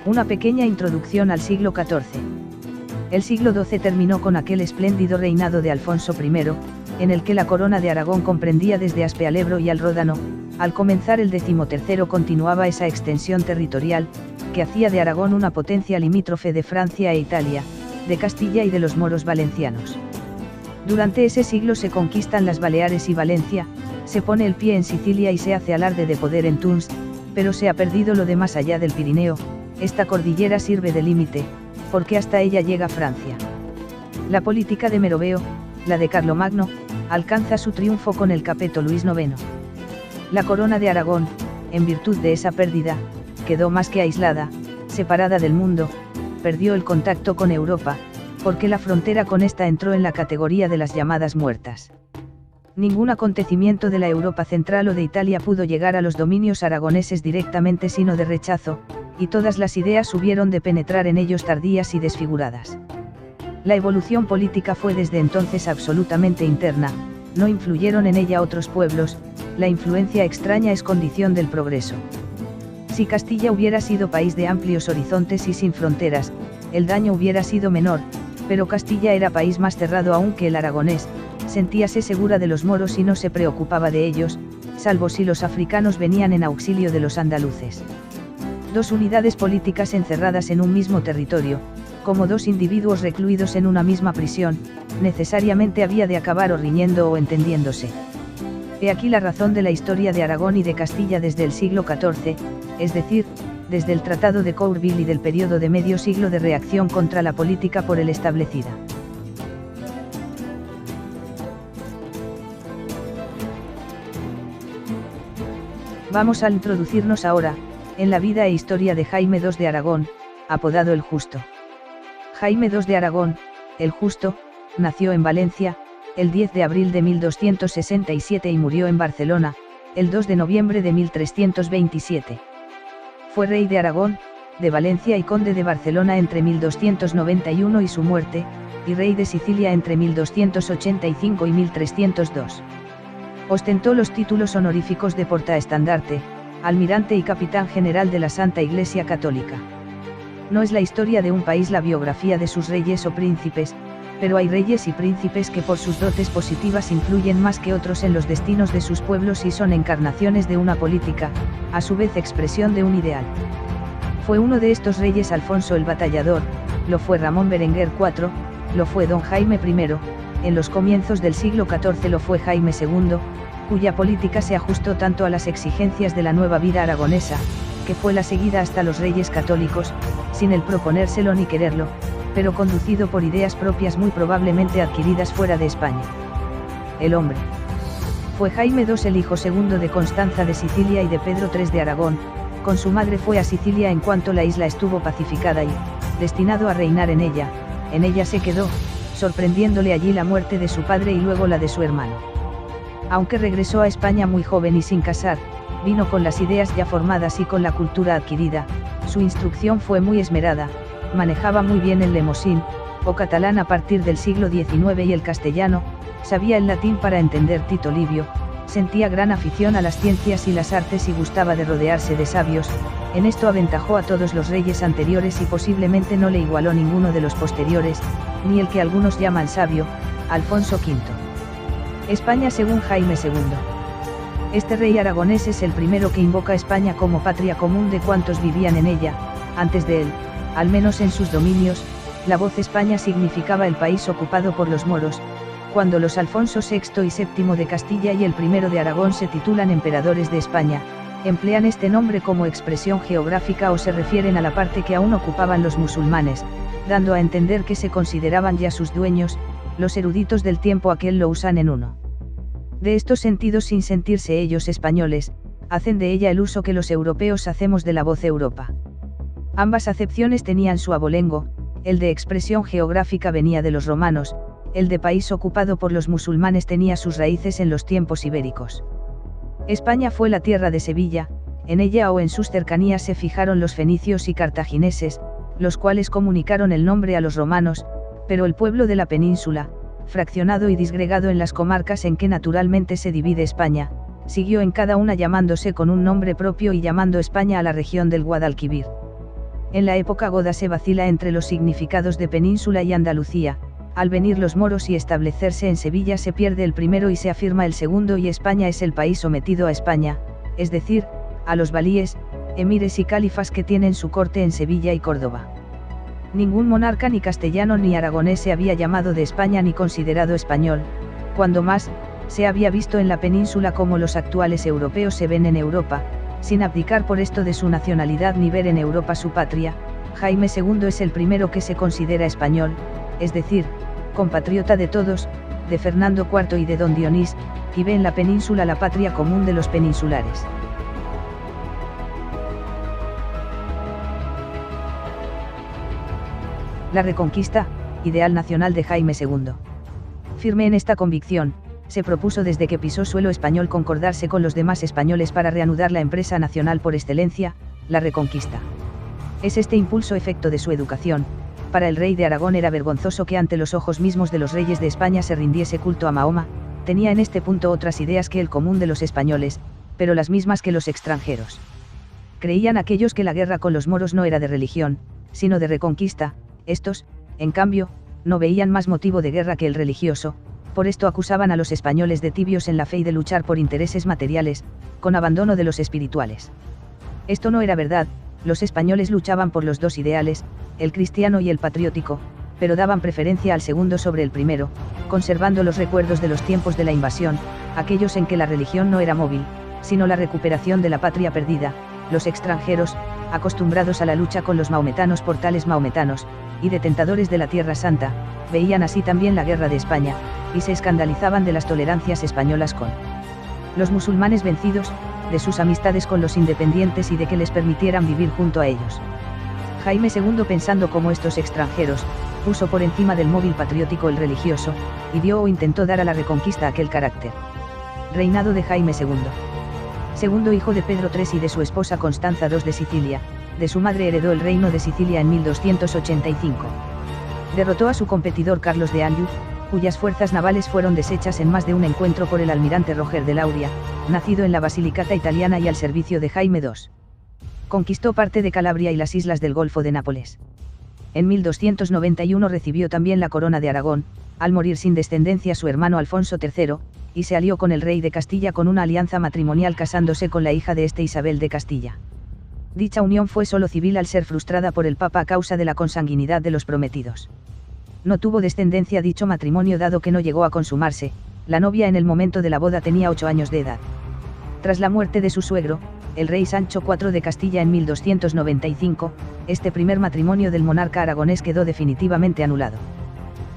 Una pequeña introducción al siglo XIV. El siglo XII terminó con aquel espléndido reinado de Alfonso I, en el que la corona de Aragón comprendía desde Aspe al Ebro y al Ródano. Al comenzar el XIII continuaba esa extensión territorial, que hacía de Aragón una potencia limítrofe de Francia e Italia, de Castilla y de los moros valencianos. Durante ese siglo se conquistan las Baleares y Valencia, se pone el pie en Sicilia y se hace alarde de poder en Túnez, pero se ha perdido lo de más allá del Pirineo. Esta cordillera sirve de límite, porque hasta ella llega Francia. La política de Meroveo, la de Carlomagno, alcanza su triunfo con el capeto Luis IX. La corona de Aragón, en virtud de esa pérdida, quedó más que aislada, separada del mundo, perdió el contacto con Europa, porque la frontera con esta entró en la categoría de las llamadas muertas. Ningún acontecimiento de la Europa central o de Italia pudo llegar a los dominios aragoneses directamente sino de rechazo, y todas las ideas hubieron de penetrar en ellos tardías y desfiguradas. La evolución política fue desde entonces absolutamente interna, no influyeron en ella otros pueblos, la influencia extraña es condición del progreso. Si Castilla hubiera sido país de amplios horizontes y sin fronteras, el daño hubiera sido menor, pero Castilla era país más cerrado aún que el aragonés, sentíase segura de los moros y no se preocupaba de ellos, salvo si los africanos venían en auxilio de los andaluces. Dos unidades políticas encerradas en un mismo territorio, como dos individuos recluidos en una misma prisión, necesariamente había de acabar o riñendo o entendiéndose. He aquí la razón de la historia de Aragón y de Castilla desde el siglo XIV, es decir, desde el Tratado de Courville y del periodo de medio siglo de reacción contra la política por él establecida. Vamos a introducirnos ahora, en la vida e historia de Jaime II de Aragón, apodado el Justo. Jaime II de Aragón, el Justo, nació en Valencia, el 10 de abril de 1267 y murió en Barcelona, el 2 de noviembre de 1327. Fue rey de Aragón, de Valencia y conde de Barcelona entre 1291 y su muerte, y rey de Sicilia entre 1285 y 1302. Ostentó los títulos honoríficos de portaestandarte, almirante y capitán general de la Santa Iglesia Católica. No es la historia de un país la biografía de sus reyes o príncipes, pero hay reyes y príncipes que por sus dotes positivas influyen más que otros en los destinos de sus pueblos y son encarnaciones de una política, a su vez expresión de un ideal. Fue uno de estos reyes Alfonso el Batallador, lo fue Ramón Berenguer IV, lo fue don Jaime I, en los comienzos del siglo XIV lo fue Jaime II, cuya política se ajustó tanto a las exigencias de la nueva vida aragonesa, que fue la seguida hasta los reyes católicos, sin el proponérselo ni quererlo, pero conducido por ideas propias muy probablemente adquiridas fuera de España. El hombre. Fue Jaime II el hijo segundo de Constanza de Sicilia y de Pedro III de Aragón, con su madre fue a Sicilia en cuanto la isla estuvo pacificada y, destinado a reinar en ella se quedó, sorprendiéndole allí la muerte de su padre y luego la de su hermano. Aunque regresó a España muy joven y sin casar, vino con las ideas ya formadas y con la cultura adquirida, su instrucción fue muy esmerada, manejaba muy bien el lemosín, o catalán a partir del siglo XIX y el castellano, sabía el latín para entender Tito Livio, sentía gran afición a las ciencias y las artes y gustaba de rodearse de sabios, en esto aventajó a todos los reyes anteriores y posiblemente no le igualó ninguno de los posteriores, ni el que algunos llaman sabio, Alfonso V. España según Jaime II. Este rey aragonés es el primero que invoca a España como patria común de cuantos vivían en ella, Antes de él, al menos en sus dominios, la voz España significaba el país ocupado por los moros. Cuando los Alfonso VI y VII de Castilla y el I de Aragón se titulan emperadores de España, emplean este nombre como expresión geográfica o se refieren a la parte que aún ocupaban los musulmanes, dando a entender que se consideraban ya sus dueños. Los eruditos del tiempo aquel lo usan en uno de estos sentidos sin sentirse ellos españoles, hacen de ella el uso que los europeos hacemos de la voz Europa. Ambas acepciones tenían su abolengo, el de expresión geográfica venía de los romanos, el de país ocupado por los musulmanes tenía sus raíces en los tiempos ibéricos. España fue la tierra de Sevilla, en ella o en sus cercanías se fijaron los fenicios y cartagineses, los cuales comunicaron el nombre a los romanos, pero el pueblo de la península, fraccionado y disgregado en las comarcas en que naturalmente se divide España, siguió en cada una llamándose con un nombre propio y llamando España a la región del Guadalquivir. En la época goda se vacila entre los significados de península y Andalucía. Al venir los moros y establecerse en Sevilla se pierde el primero y se afirma el segundo y España es el país sometido a España, es decir, a los valíes, emires y califas que tienen su corte en Sevilla y Córdoba. Ningún monarca ni castellano ni aragonés se había llamado de España ni considerado español, cuando más, se había visto en la península como los actuales europeos se ven en Europa, sin abdicar por esto de su nacionalidad ni ver en Europa su patria. Jaime II es el primero que se considera español, es decir, compatriota de todos, de Fernando IV y de don Dionís, y ve en la península la patria común de los peninsulares. La Reconquista, ideal nacional de Jaime II. Firme en esta convicción, se propuso desde que pisó suelo español concordarse con los demás españoles para reanudar la empresa nacional por excelencia, la Reconquista. Es este impulso efecto de su educación. Para el rey de Aragón era vergonzoso que ante los ojos mismos de los reyes de España se rindiese culto a Mahoma, tenía en este punto otras ideas que el común de los españoles, pero las mismas que los extranjeros. Creían aquellos que la guerra con los moros no era de religión, sino de reconquista, estos, en cambio, no veían más motivo de guerra que el religioso, por esto acusaban a los españoles de tibios en la fe y de luchar por intereses materiales, con abandono de los espirituales. Esto no era verdad, los españoles luchaban por los dos ideales, el cristiano y el patriótico, pero daban preferencia al segundo sobre el primero, conservando los recuerdos de los tiempos de la invasión, aquellos en que la religión no era móvil, sino la recuperación de la patria perdida. Los extranjeros, acostumbrados a la lucha con los maometanos por tales maometanos, y detentadores de la Tierra Santa, veían así también la guerra de España, y se escandalizaban de las tolerancias españolas con los musulmanes vencidos, de sus amistades con los independientes y de que les permitieran vivir junto a ellos. Jaime II, pensando como estos extranjeros, puso por encima del móvil patriótico el religioso, y dio o intentó dar a la Reconquista aquel carácter. Reinado de Jaime II. Segundo hijo de Pedro III y de su esposa Constanza II de Sicilia, de su madre heredó el reino de Sicilia en 1285. Derrotó a su competidor Carlos de Anjou, cuyas fuerzas navales fueron deshechas en más de un encuentro por el almirante Roger de Lauria, nacido en la Basilicata italiana y al servicio de Jaime II. Conquistó parte de Calabria y las islas del Golfo de Nápoles. En 1291 recibió también la corona de Aragón, al morir sin descendencia su hermano Alfonso III, y se alió con el rey de Castilla con una alianza matrimonial casándose con la hija de este Isabel de Castilla. Dicha unión fue solo civil al ser frustrada por el Papa a causa de la consanguinidad de los prometidos. No tuvo descendencia dicho matrimonio dado que no llegó a consumarse, la novia en el momento de la boda tenía 8 años de edad. Tras la muerte de su suegro, el rey Sancho IV de Castilla en 1295, este primer matrimonio del monarca aragonés quedó definitivamente anulado.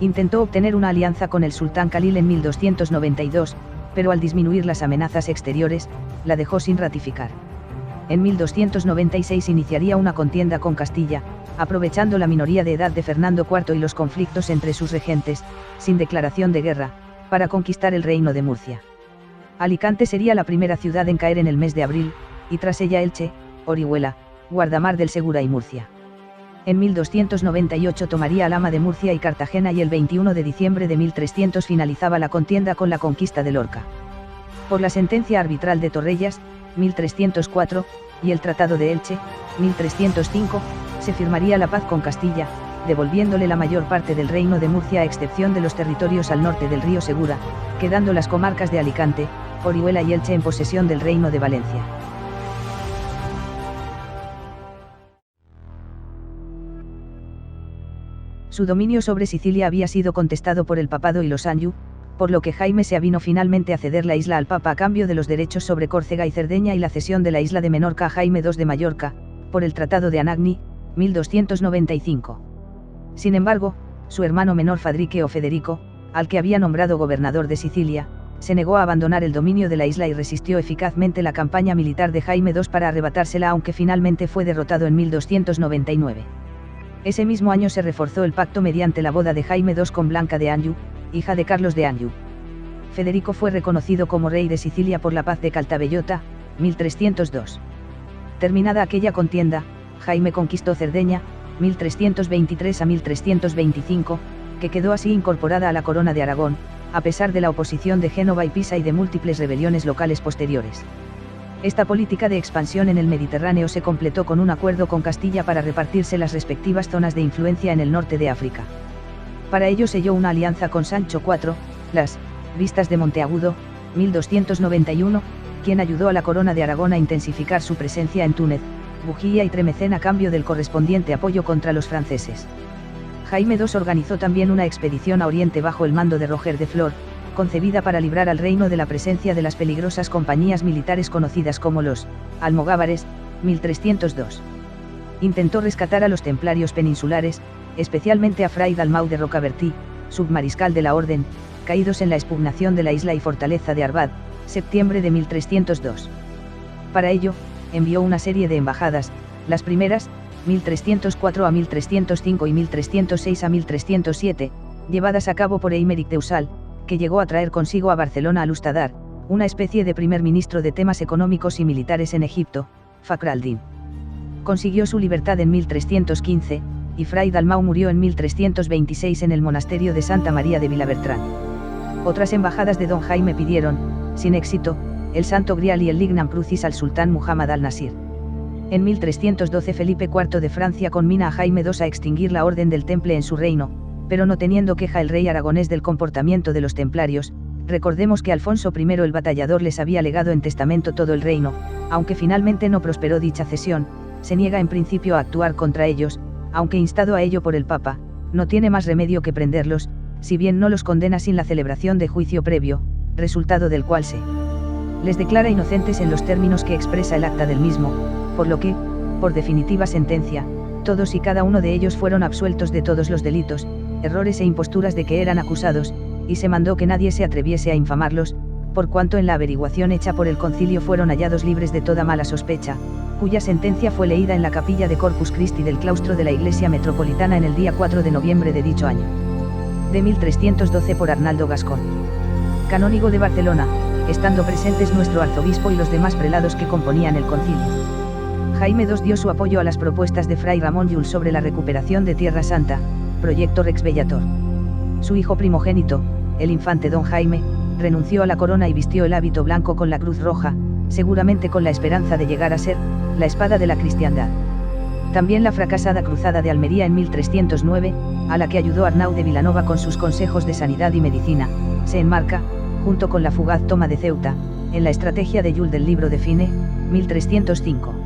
Intentó obtener una alianza con el sultán Khalil en 1292, pero al disminuir las amenazas exteriores, la dejó sin ratificar. En 1296 iniciaría una contienda con Castilla, aprovechando la minoría de edad de Fernando IV y los conflictos entre sus regentes, sin declaración de guerra, para conquistar el reino de Murcia. Alicante sería la primera ciudad en caer en el mes de abril, y tras ella Elche, Orihuela, Guardamar del Segura y Murcia. En 1298 tomaría Alhama de Murcia y Cartagena y el 21 de diciembre de 1300 finalizaba la contienda con la conquista de Lorca. Por la sentencia arbitral de Torrellas, 1304, y el Tratado de Elche, 1305, se firmaría la paz con Castilla, devolviéndole la mayor parte del reino de Murcia a excepción de los territorios al norte del río Segura, quedando las comarcas de Alicante, Orihuela y Elche en posesión del reino de Valencia. Su dominio sobre Sicilia había sido contestado por el papado y los Anjou, por lo que Jaime se avino finalmente a ceder la isla al Papa a cambio de los derechos sobre Córcega y Cerdeña y la cesión de la isla de Menorca a Jaime II de Mallorca, por el Tratado de Anagni, 1295. Sin embargo, su hermano menor Fadrique o Federico, al que había nombrado gobernador de Sicilia, se negó a abandonar el dominio de la isla y resistió eficazmente la campaña militar de Jaime II para arrebatársela, aunque finalmente fue derrotado en 1299. Ese mismo año se reforzó el pacto mediante la boda de Jaime II con Blanca de Anjou, hija de Carlos de Anjou. Federico fue reconocido como rey de Sicilia por la paz de Caltabellota, 1302. Terminada aquella contienda, Jaime conquistó Cerdeña, 1323 a 1325, que quedó así incorporada a la corona de Aragón, a pesar de la oposición de Génova y Pisa y de múltiples rebeliones locales posteriores. Esta política de expansión en el Mediterráneo se completó con un acuerdo con Castilla para repartirse las respectivas zonas de influencia en el norte de África. Para ello selló una alianza con Sancho IV, las Vistas de Monteagudo, 1291, quien ayudó a la corona de Aragón a intensificar su presencia en Túnez, Bujía y Tremecén a cambio del correspondiente apoyo contra los franceses. Jaime II organizó también una expedición a Oriente bajo el mando de Roger de Flor, concebida para librar al reino de la presencia de las peligrosas compañías militares conocidas como los almogávares, 1302. Intentó rescatar a los templarios peninsulares, especialmente a Fray Dalmau de Rocabertí, submariscal de la Orden, caídos en la expugnación de la isla y fortaleza de Arbad, septiembre de 1302. Para ello, envió una serie de embajadas, las primeras, 1304 a 1305 y 1306 a 1307, llevadas a cabo por Eimeric de Usal, que llegó a traer consigo a Barcelona al Ustadar, una especie de primer ministro de temas económicos y militares en Egipto, Fakhr al-Din. Consiguió su libertad en 1315, y Fray Dalmau murió en 1326 en el monasterio de Santa María de Vilabertrán. Otras embajadas de don Jaime pidieron, sin éxito, el Santo Grial y el Lignam Crucis al sultán Muhammad al-Nasir. En 1312 Felipe IV de Francia conmina a Jaime II a extinguir la Orden del Temple en su reino, pero no teniendo queja el rey aragonés del comportamiento de los templarios. Recordemos que Alfonso I el Batallador les había legado en testamento todo el reino, aunque finalmente no prosperó dicha cesión, se niega en principio a actuar contra ellos, aunque instado a ello por el Papa, no tiene más remedio que prenderlos, si bien no los condena sin la celebración de juicio previo, resultado del cual se les declara inocentes en los términos que expresa el acta del mismo, por lo que, por definitiva sentencia, todos y cada uno de ellos fueron absueltos de todos los delitos, errores e imposturas de que eran acusados, y se mandó que nadie se atreviese a infamarlos, por cuanto en la averiguación hecha por el concilio fueron hallados libres de toda mala sospecha, cuya sentencia fue leída en la capilla de Corpus Christi del claustro de la Iglesia Metropolitana en el día 4 de noviembre de dicho año. De 1312 por Arnaldo Gascón. Canónigo de Barcelona, estando presentes nuestro arzobispo y los demás prelados que componían el concilio. Jaime II dio su apoyo a las propuestas de Fray Ramón Llull sobre la recuperación de Tierra Santa, proyecto Rex Bellator. Su hijo primogénito, el infante don Jaime, renunció a la corona y vistió el hábito blanco con la cruz roja, seguramente con la esperanza de llegar a ser la espada de la cristiandad. También la fracasada cruzada de Almería en 1309, a la que ayudó Arnau de Vilanova con sus consejos de sanidad y medicina, se enmarca, junto con la fugaz toma de Ceuta, en la estrategia de Llull del libro de Fine, 1305.